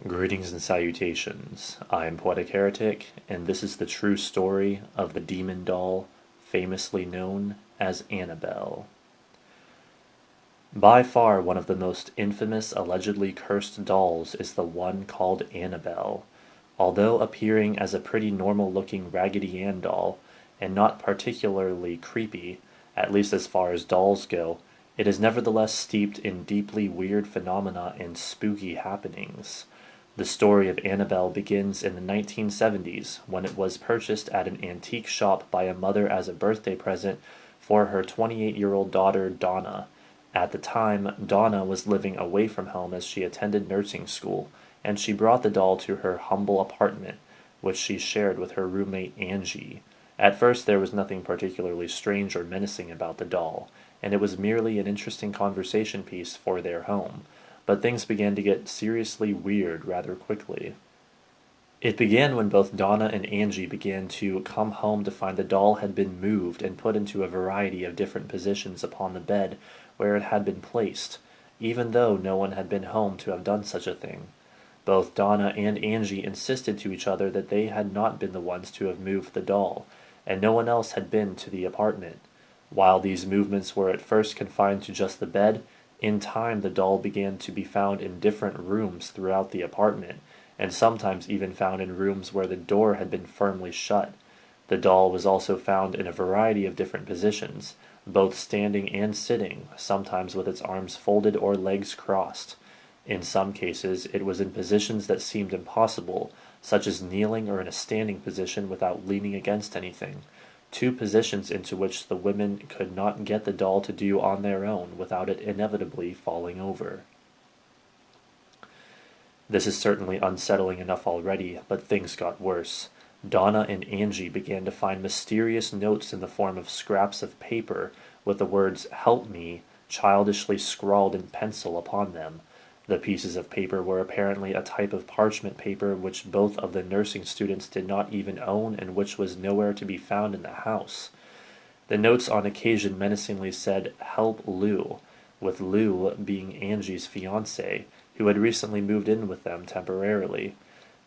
Greetings and salutations. I am Poetic Heretic, and this is the true story of the demon doll famously known as Annabelle. By far one of the most infamous allegedly cursed dolls is the one called Annabelle. Although appearing as a pretty normal-looking Raggedy Ann doll, and not particularly creepy, at least as far as dolls go, it is nevertheless steeped in deeply weird phenomena and spooky happenings. The story of Annabelle begins in the 1970s when it was purchased at an antique shop by a mother as a birthday present for her 28-year-old daughter Donna. At the time, Donna was living away from home as she attended nursing school, and she brought the doll to her humble apartment, which she shared with her roommate Angie. At first there was nothing particularly strange or menacing about the doll, and it was merely an interesting conversation piece for their home. But things began to get seriously weird rather quickly. It began when both Donna and Angie began to come home to find the doll had been moved and put into a variety of different positions upon the bed where it had been placed, even though no one had been home to have done such a thing. Both Donna and Angie insisted to each other that they had not been the ones to have moved the doll, and no one else had been to the apartment. While these movements were at first confined to just the bed, in time the doll began to be found in different rooms throughout the apartment, and sometimes even found in rooms where the door had been firmly shut. The doll was also found in a variety of different positions, both standing and sitting, sometimes with its arms folded or legs crossed. In some cases, it was in positions that seemed impossible, such as kneeling or in a standing position without leaning against anything. Two positions into which the women could not get the doll to do on their own without it inevitably falling over. This is certainly unsettling enough already, but things got worse. Donna and Angie began to find mysterious notes in the form of scraps of paper with the words "Help me" childishly scrawled in pencil upon them. The pieces of paper were apparently a type of parchment paper which both of the nursing students did not even own and which was nowhere to be found in the house. The notes on occasion menacingly said, "Help Lou," with Lou being Angie's fiancé, who had recently moved in with them temporarily.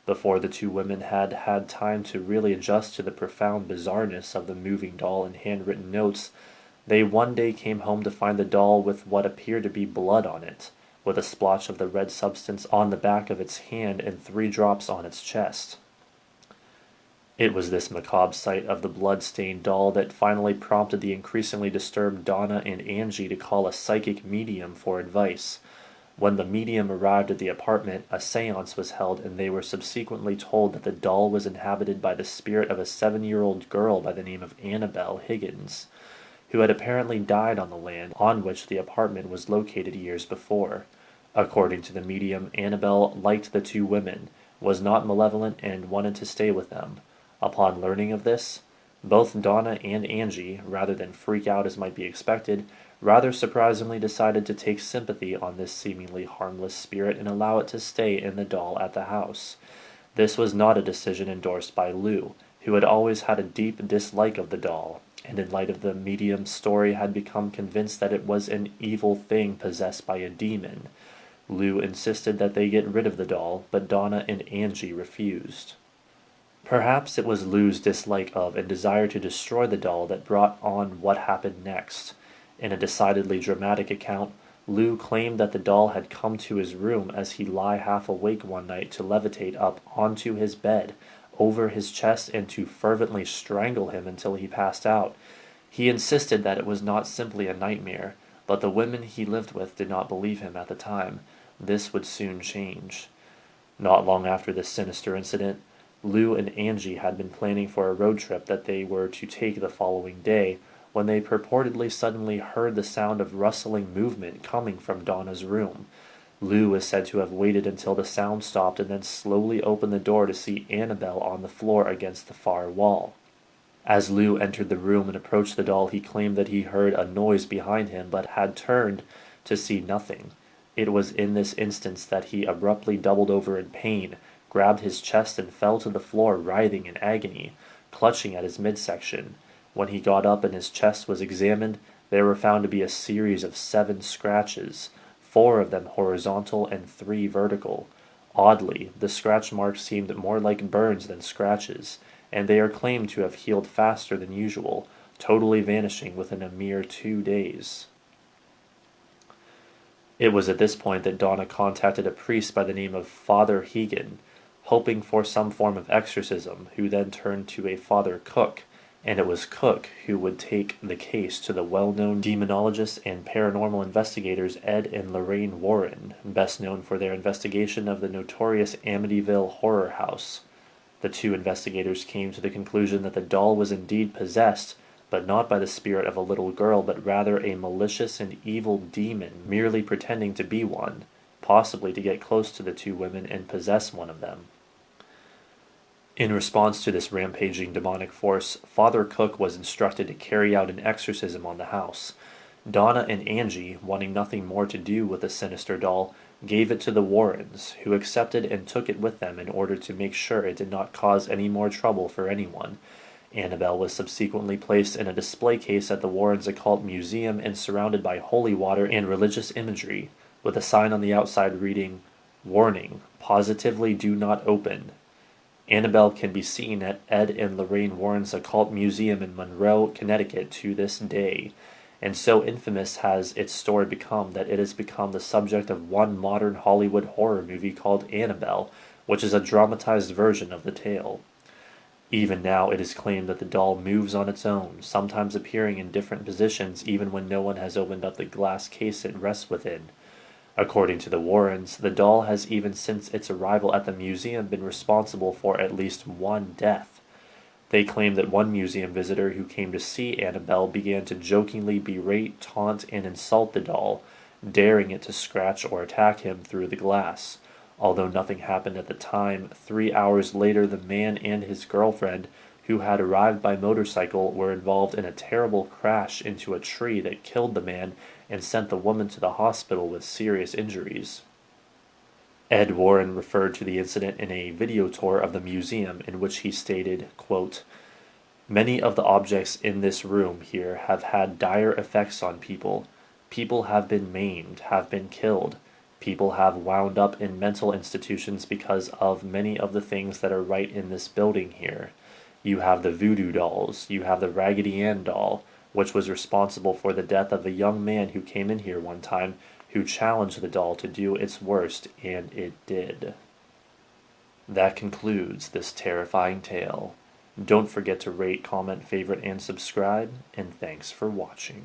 Before the two women had had time to really adjust to the profound bizarreness of the moving doll and handwritten notes, they one day came home to find the doll with what appeared to be blood on it, with a splotch of the red substance on the back of its hand and 3 drops on its chest. It was this macabre sight of the blood-stained doll that finally prompted the increasingly disturbed Donna and Angie to call a psychic medium for advice. When the medium arrived at the apartment, a séance was held and they were subsequently told that the doll was inhabited by the spirit of a 7-year-old girl by the name of Annabelle Higgins, who had apparently died on the land on which the apartment was located years before. According to the medium, Annabelle liked the two women, was not malevolent, and wanted to stay with them. Upon learning of this, both Donna and Angie, rather than freak out as might be expected, rather surprisingly decided to take sympathy on this seemingly harmless spirit and allow it to stay in the doll at the house. This was not a decision endorsed by Lou, who had always had a deep dislike of the doll, and in light of the medium's story had become convinced that it was an evil thing possessed by a demon. Lou insisted that they get rid of the doll, but Donna and Angie refused. Perhaps it was Lou's dislike of and desire to destroy the doll that brought on what happened next. In a decidedly dramatic account, Lou claimed that the doll had come to his room as he lay half awake one night to levitate up onto his bed, over his chest, and to fervently strangle him until he passed out. He insisted that it was not simply a nightmare, but the women he lived with did not believe him at the time. This would soon change. Not long after this sinister incident, Lou and Angie had been planning for a road trip that they were to take the following day, when they purportedly suddenly heard the sound of rustling movement coming from Donna's room. Lou is said to have waited until the sound stopped and then slowly opened the door to see Annabelle on the floor against the far wall. As Lou entered the room and approached the doll, he claimed that he heard a noise behind him but had turned to see nothing. It was in this instance that he abruptly doubled over in pain, grabbed his chest and fell to the floor writhing in agony, clutching at his midsection. When he got up and his chest was examined, there were found to be a series of 7 scratches, 4 of them horizontal and 3 vertical. Oddly, the scratch marks seemed more like burns than scratches, and they are claimed to have healed faster than usual, totally vanishing within a mere 2 days. It was at this point that Donna contacted a priest by the name of Father Hegan, hoping for some form of exorcism, who then turned to a Father Cook, and it was Cook who would take the case to the well-known demonologists and paranormal investigators Ed and Lorraine Warren, best known for their investigation of the notorious Amityville horror house. The two investigators came to the conclusion that the doll was indeed possessed, but not by the spirit of a little girl, but rather a malicious and evil demon, merely pretending to be one, possibly to get close to the two women and possess one of them. In response to this rampaging demonic force, Father Cook was instructed to carry out an exorcism on the house. Donna and Angie, wanting nothing more to do with the sinister doll, gave it to the Warrens, who accepted and took it with them in order to make sure it did not cause any more trouble for anyone. Annabelle was subsequently placed in a display case at the Warrens Occult Museum and surrounded by holy water and religious imagery, with a sign on the outside reading, "Warning, positively do not open." Annabelle can be seen at Ed and Lorraine Warren's Occult Museum in Monroe, Connecticut to this day, and so infamous has its story become that it has become the subject of one modern Hollywood horror movie called Annabelle, which is a dramatized version of the tale. Even now it is claimed that the doll moves on its own, sometimes appearing in different positions even when no one has opened up the glass case it rests within. According to the Warrens, the doll has even since its arrival at the museum been responsible for at least one death. They claim that one museum visitor who came to see Annabelle began to jokingly berate, taunt, and insult the doll, daring it to scratch or attack him through the glass. Although nothing happened at the time, 3 hours later the man and his girlfriend, who had arrived by motorcycle, were involved in a terrible crash into a tree that killed the man and sent the woman to the hospital with serious injuries. Ed Warren referred to the incident in a video tour of the museum in which he stated, quote, "Many of the objects in this room here have had dire effects on people. People have been maimed, have been killed. People have wound up in mental institutions because of many of the things that are right in this building here. You have the voodoo dolls, you have the Raggedy Ann doll, which was responsible for the death of a young man who came in here one time, who challenged the doll to do its worst, and it did." That concludes this terrifying tale. Don't forget to rate, comment, favorite, and subscribe, and thanks for watching.